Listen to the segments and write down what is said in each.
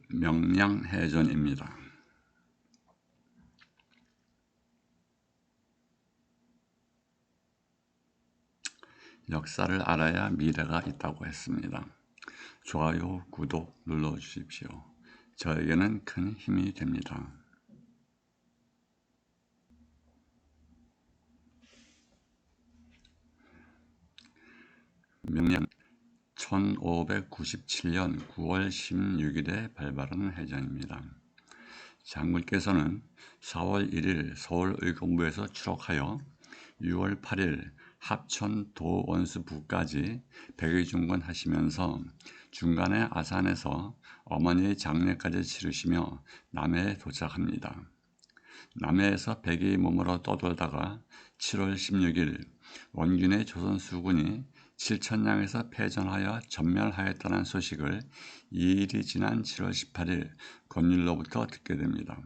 명량해전입니다. 역사를 알아야 미래가 있다고 했습니다. 좋아요, 구독 눌러주십시오. 저에게는 큰 힘이 됩니다. 명량 1597년 9월 16일에 발발한 해전입니다. 장군께서는 4월 1일 서울 의정부에서 추록하여 6월 8일 합천 도원수부까지 백의중군 하시면서 중간에 아산에서 어머니의 장례까지 치르시며 남해에 도착합니다. 남해에서 백의 몸으로 떠돌다가 7월 16일 원균의 조선 수군이 칠천량에서 패전하여 전멸하였다는 소식을 2일이 지난 7월 18일 권율로부터 듣게 됩니다.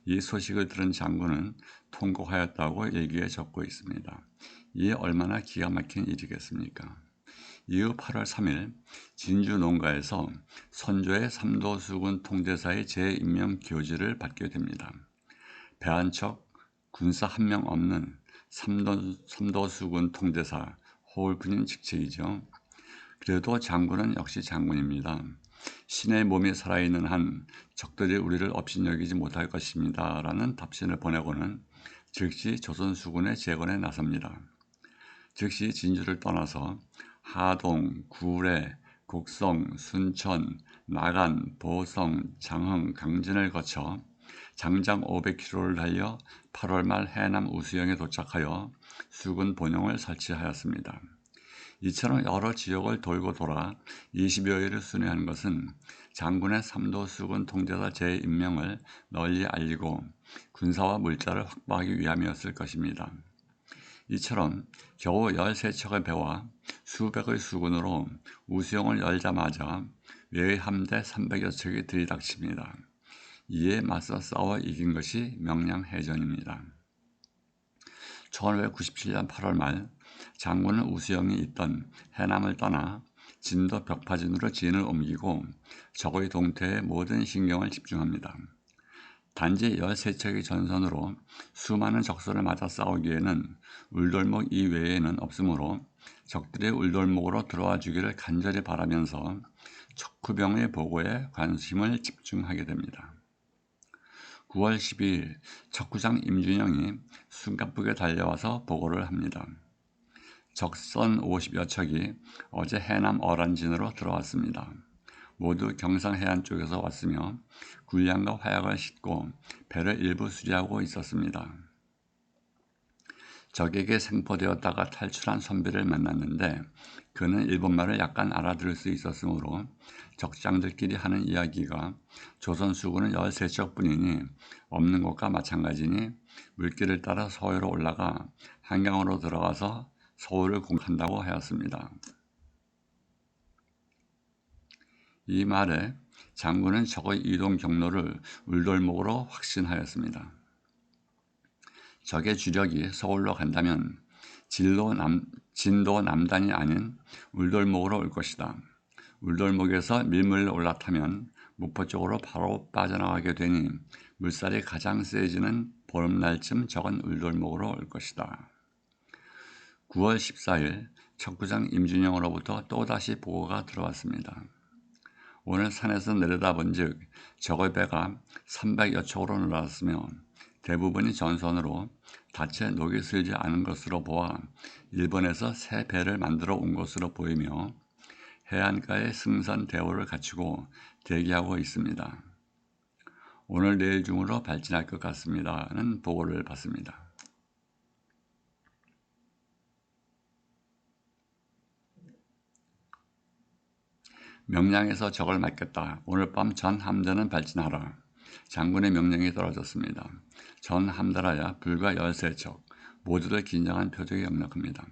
이 소식을 들은 장군은 통곡하였다고 일기에 적고 있습니다. 이에 얼마나 기가 막힌 일이겠습니까? 이후 8월 3일 진주 농가에서 선조의 삼도수군 통제사의 재임명 교지를 받게 됩니다. 배한척 군사 한 명 없는 삼도수군 통제사 호울뿐인 직책이죠. 그래도 장군은 역시 장군입니다. 신의 몸이 살아있는 한 적들이 우리를 업신여기지 못할 것입니다. 라는 답신을 보내고는 즉시 조선 수군의 재건에 나섭니다. 즉시 진주를 떠나서 하동, 구례, 곡성, 순천, 나간, 보성, 장흥, 강진을 거쳐 장장 500km를 달려 8월 말 해남 우수영에 도착하여 수군 본영을 설치하였습니다. 이처럼 여러 지역을 돌고 돌아 20여일을 순회한 것은 장군의 삼도수군 통제사 재임명을 널리 알리고 군사와 물자를 확보하기 위함이었을 것입니다. 이처럼 겨우 13척의 배와 수백의 수군으로 우수영을 열자마자 외의 함대 300여 척이 들이닥칩니다. 이에 맞서 싸워 이긴 것이 명량해전입니다. 1597년 8월 말 장군은 우수영이 있던 해남을 떠나 진도 벽파진으로 진을 옮기고 적의 동태에 모든 신경을 집중합니다. 단지 13척의 전선으로 수많은 적수를 맞아 싸우기에는 울돌목 이외에는 없으므로 적들의 울돌목으로 들어와 주기를 간절히 바라면서 척후병의 보고에 관심을 집중하게 됩니다. 9월 12일 척후장 임준영이 숨가쁘게 달려와서 보고를 합니다. 적선 50여 척이 어제 해남 어란진으로 들어왔습니다. 모두 경상 해안 쪽에서 왔으며 군량과 화약을 싣고 배를 일부 수리하고 있었습니다. 적에게 생포되었다가 탈출한 선비를 만났는데 그는 일본말을 약간 알아들을 수 있었으므로 적장들끼리 하는 이야기가 조선 수군은 13척뿐이니 없는 것과 마찬가지니 물길을 따라 서해로 올라가 한강으로 들어가서 서울을 공격한다고 하였습니다. 이 말에 장군은 적의 이동 경로를 울돌목으로 확신하였습니다. 적의 주력이 서울로 간다면 진도 남단이 아닌 울돌목으로 올 것이다. 울돌목에서 밀물로 올라타면 목포 쪽으로 바로 빠져나가게 되니 물살이 가장 세지는 보름날쯤 적은 울돌목으로 올 것이다. 9월 14일 척구장 임준영으로부터 또다시 보고가 들어왔습니다. 오늘 산에서 내려다본 즉 적의 배가 300여 척으로 늘어났으며 대부분이 전선으로 닻에 녹이 슬지 않은 것으로 보아 일본에서 새 배를 만들어 온 것으로 보이며 해안가에 승선 대오를 갖추고 대기하고 있습니다. 오늘 내일 중으로 발진할 것 같습니다는 보고를 받습니다. 명량에서 적을 맞겠다. 오늘 밤 전 함대는 발진하라. 장군의 명령이 떨어졌습니다. 전 함대라야 불과 13척, 모두들 긴장한 표정이 역력합니다.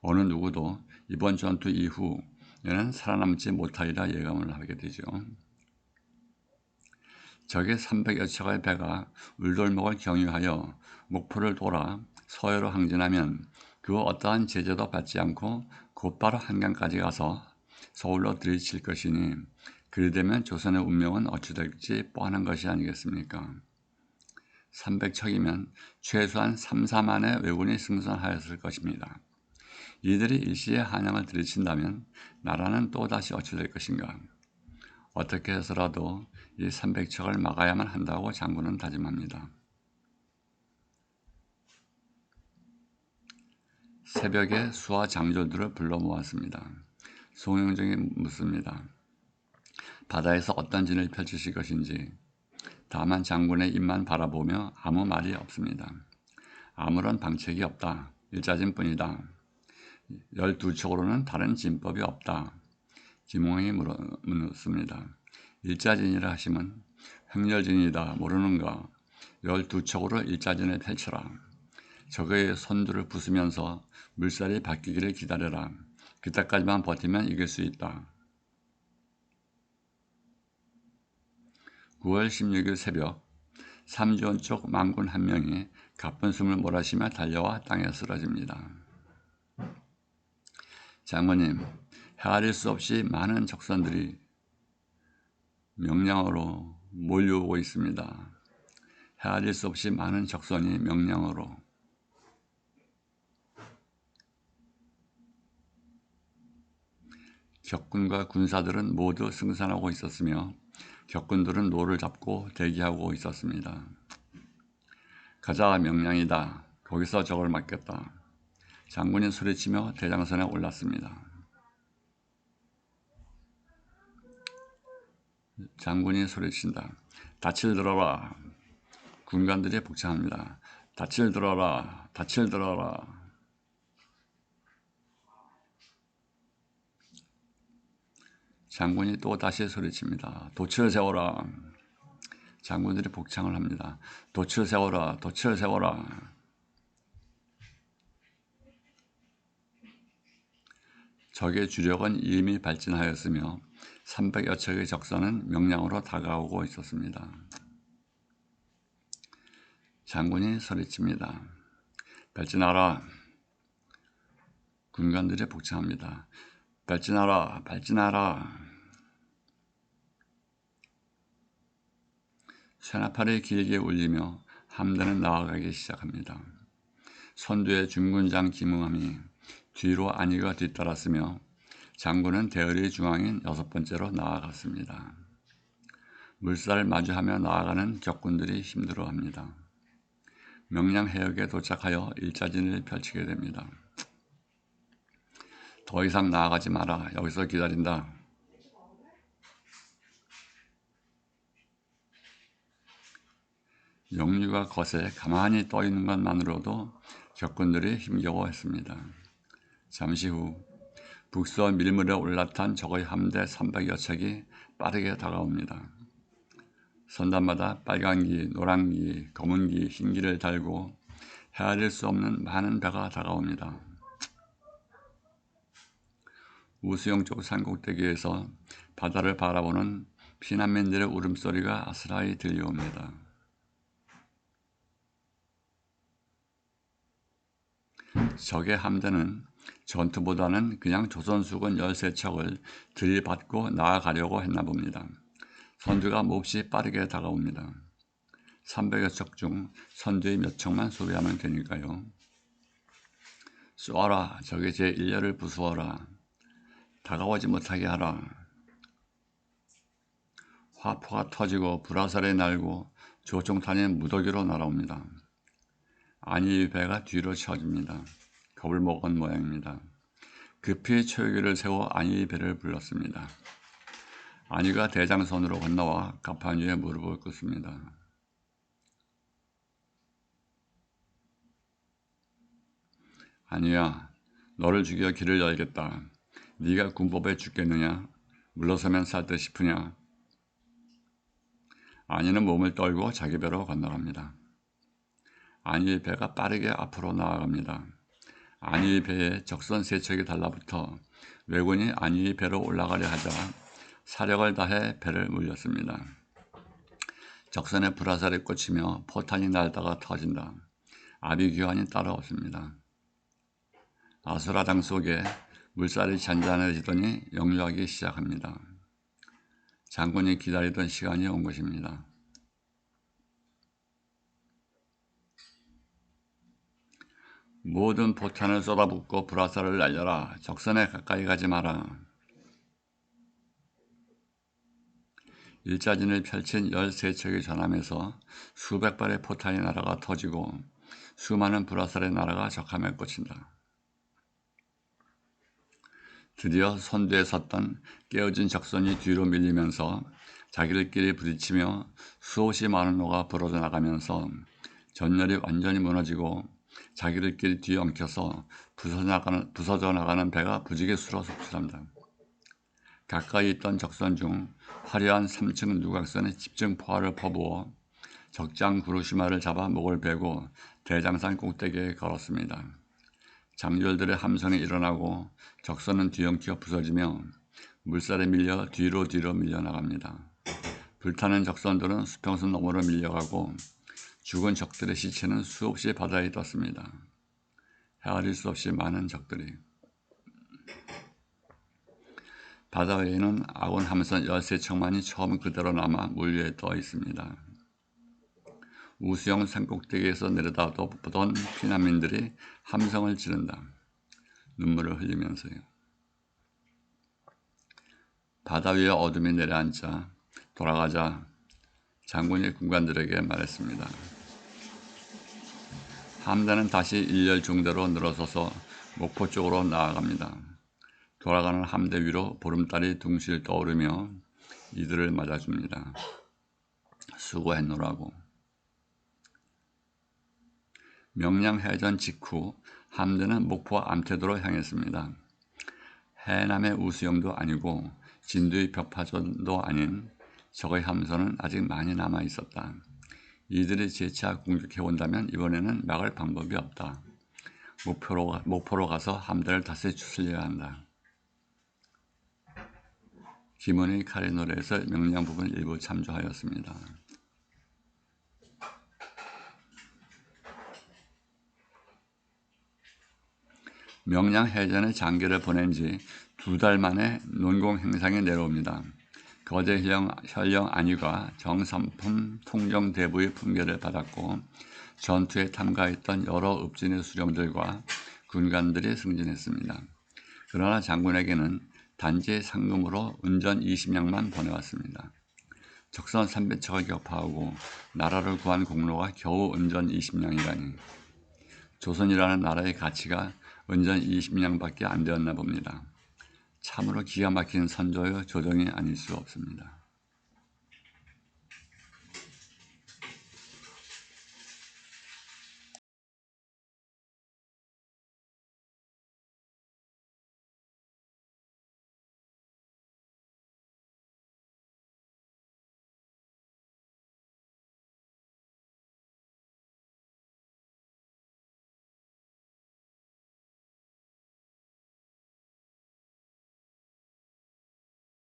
어느 누구도 이번 전투 이후에는 살아남지 못하리라 예감을 하게 되죠. 적의 300여 척의 배가 울돌목을 경유하여 목포를 돌아 서해로 항진하면 그 어떠한 제재도 받지 않고 곧바로 한강까지 가서 서울로 들이칠 것이니 그리 되면 조선의 운명은 어찌 될지 뻔한 것이 아니겠습니까? 300척이면 최소한 3, 4만의 왜군이 승선하였을 것입니다. 이들이 일시에 한양을 들이친다면 나라는 또다시 어찌 될 것인가? 어떻게 해서라도 이 300척을 막아야만 한다고 장군은 다짐합니다. 새벽에 수하 장졸들을 불러 모았습니다. 송영정이 묻습니다. 바다에서 어떤 진을 펼치실 것인지. 다만 장군의 입만 바라보며 아무 말이 없습니다. 아무런 방책이 없다. 일자진뿐이다. 12척으로는 다른 진법이 없다. 김홍이 묻습니다. 일자진이라 하시면 횡렬진이다 모르는가. 12척으로 일자진을 펼쳐라. 적의 선두를 부수면서 물살이 바뀌기를 기다려라. 그때까지만 버티면 이길 수 있다. 9월 16일 새벽 삼지원 쪽 망군 한 명이 가쁜 숨을 몰아쉬며 달려와 땅에 쓰러집니다. 장군님, 헤아릴 수 없이 많은 적선들이 명량으로 몰려오고 있습니다. 헤아릴 수 없이 많은 적선이 명량으로. 격군과 군사들은 모두 승산하고 있었으며 격군들은 노를 잡고 대기하고 있었습니다. 가자 명량이다. 거기서 적을 맞겠다. 장군이 소리치며 대장선에 올랐습니다. 장군이 소리친다. 닻을 들어라. 군관들이 복창합니다. 닻을 들어라. 닻을 들어라. 장군이 또 다시 소리칩니다. 돛을 세워라. 장군들이 복창을 합니다. 돛을 세워라. 돛을 세워라. 적의 주력은 이미 발진하였으며 300여 척의 적선은 명량으로 다가오고 있었습니다. 장군이 소리칩니다. 발진하라. 군관들이 복창합니다. 발진하라. 발진하라. 쇠나팔이 길게 울리며 함대는 나아가기 시작합니다. 선두의 중군장 김응함이 뒤로 안위가 뒤따랐으며 장군은 대열의 중앙인 6번째로 나아갔습니다. 물살을 마주하며 나아가는 격군들이 힘들어합니다. 명량 해역에 도착하여 일자진을 펼치게 됩니다. 더 이상 나아가지 마라. 여기서 기다린다. 영유가 겉에 가만히 떠있는 것만으로도 격군들이 힘겨워했습니다. 잠시 후 북서 밀물에 올라탄 적의 함대 300여 척이 빠르게 다가옵니다. 선단마다 빨간기, 노란기, 검은기, 흰기를 달고 헤아릴 수 없는 많은 배가 다가옵니다. 우수영 쪽 산꼭대기에서 바다를 바라보는 피난민들의 울음소리가 아스라이 들려옵니다. 적의 함대는 전투보다는 그냥 조선수군 13척을 들이받고 나아가려고 했나 봅니다. 선두가 몹시 빠르게 다가옵니다. 300여 척 중 선두의 몇 척만 소비하면 되니까요. 쏘아라. 적의 제1렬을 부수어라. 다가오지 못하게 하라. 화포가 터지고 불화살이 날고 조총탄이 무더기로 날아옵니다. 안위의 배가 뒤로 쳐집니다. 겁을 먹은 모양입니다. 급히 초유기를 세워 안위의 배를 불렀습니다. 안위가 대장선으로 건너와 갑판 위에 무릎을 꿇습니다. 안위야, 너를 죽여 길을 열겠다. 네가 군법에 죽겠느냐? 물러서면 살 듯 싶으냐? 안위는 몸을 떨고 자기 배로 건너갑니다. 안위의 배가 빠르게 앞으로 나아갑니다. 안위의 배에 적선 3척이 달라붙어 왜군이 안위의 배로 올라가려 하자 사력을 다해 배를 물렸습니다. 적선에 불화살이 꽂히며 포탄이 날다가 터진다. 아비규환이 따라왔습니다. 아수라장 속에 물살이 잔잔해지더니 역류하기 시작합니다. 장군이 기다리던 시간이 온 것입니다. 모든 포탄을 쏟아붓고 불화살을 날려라. 적선에 가까이 가지 마라. 일자진을 펼친 13척이 전함에서 수백 발의 포탄이 날아가 터지고 수많은 불화살의 날아가 적함에 꽂힌다. 드디어 선두에 섰던 깨어진 적선이 뒤로 밀리면서 자기들끼리 부딪히며 수없이 많은 호가 불어져 나가면서 전열이 완전히 무너지고 자기들끼리 뒤엉켜서 부서져 나가는 배가 부지기수로 속출한다. 가까이 있던 적선 중 화려한 3층 누각선에 집중 포화를 퍼부어 적장 구루시마를 잡아 목을 베고 대장산 꼭대기에 걸었습니다. 장졸들의 함성이 일어나고 적선은 뒤엉켜 부서지며 물살에 밀려 뒤로 밀려나갑니다. 불타는 적선들은 수평선 너머로 밀려가고 죽은 적들의 시체는 수없이 바다에 떴습니다. 헤아릴 수 없이 많은 적들이. 바다 위에는 아군 함선 13척만이 처음 그대로 남아 물 위에 떠 있습니다. 우수영 산꼭대기에서 내려다보던 피난민들이 함성을 지른다. 눈물을 흘리면서요. 바다 위에 어둠이 내려앉자 돌아가자 장군이 군관들에게 말했습니다. 함대는 다시 일렬 중대로 늘어서서 목포 쪽으로 나아갑니다. 돌아가는 함대 위로 보름달이 둥실 떠오르며 이들을 맞아줍니다. 수고했노라고. 명량 해전 직후 함대는 목포 암태도로 향했습니다. 해남의 우수영도 아니고 진도의 벽파전도 아닌 적의 함선은 아직 많이 남아 있었다. 이들이 재차 공격해온다면 이번에는 막을 방법이 없다. 목포로 가서 함대를 다시 추슬려야 한다. 김은희 칼의 노래에서 명량 부분 일부 참조하였습니다. 명량 해전에 장계를 보낸 지 2달 만에 논공 행상에 내려옵니다. 거제 현령 안위가 정삼품 통정대부의 품계를 받았고 전투에 탐가했던 여러 읍진의 수령들과 군관들이 승진했습니다. 그러나 장군에게는 단지 상금으로 은전 20냥만 보내왔습니다. 적선 300척을 격파하고 나라를 구한 공로가 겨우 은전 20냥이라니. 조선이라는 나라의 가치가 은전 20냥밖에 안 되었나 봅니다. 참으로 기가 막힌 선조의 조정이 아닐 수 없습니다.